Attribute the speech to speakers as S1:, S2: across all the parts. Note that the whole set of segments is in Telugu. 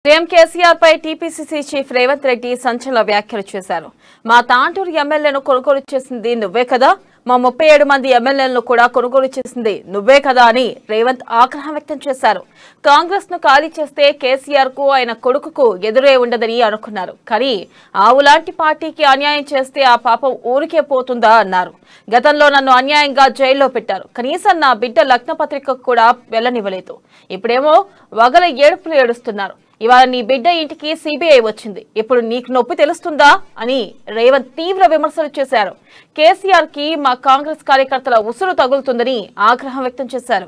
S1: సీఎం కేసీఆర్ పై టీపీసీసీ చీఫ్ రేవంత్ రెడ్డి సంచలన వ్యాఖ్యలు చేశారు. మా తాంటూరు ఎమ్మెల్యేను కొనుగోలు చేసింది నువ్వే కదా, మా 37 మంది ఎమ్మెల్యేలను కూడా కొనుగోలు చేసింది నువ్వే కదా అని రేవంత్ ఆగ్రహం వ్యక్తం చేశారు. కాంగ్రెస్ ను ఖాళీ చేస్తే కేసీఆర్ కు ఆయన కొడుకుకు ఎదురే ఉండదని అనుకున్నారు. కానీ ఆవులాంటి పార్టీకి అన్యాయం చేస్తే ఆ పాపం ఊరికే పోతుందా అన్నారు. గతంలో నన్ను అన్యాయంగా జైల్లో పెట్టారు, కనీసం నా బిడ్డ లగ్నపత్రికకు కూడా వెళ్లనివ్వలేదు. ఇప్పుడేమో వగల ఏడుపులు ఏడుస్తున్నారు. ఇవాళ నీ బిడ్డ ఇంటికి సిబిఐ వచ్చింది, ఇప్పుడు నీకు నొప్పి తెలుస్తుందా అని రేవంత్ తీవ్ర విమర్శలు చేశారు. కేసీఆర్ కి మా కాంగ్రెస్ కార్యకర్తల ఉసురు తగులుతుందని ఆగ్రహం వ్యక్తం చేశారు.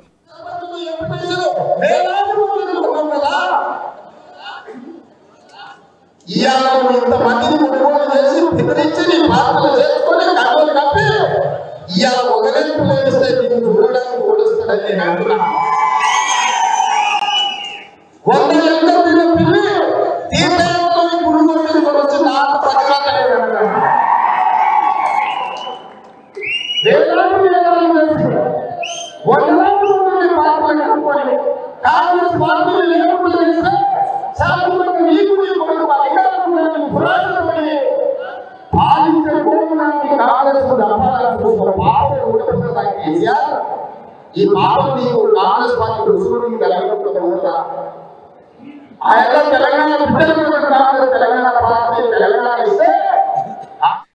S2: ఈ పాపం నీకు కాంగ్రెస్ పార్టీ ఆయన తెలంగాణ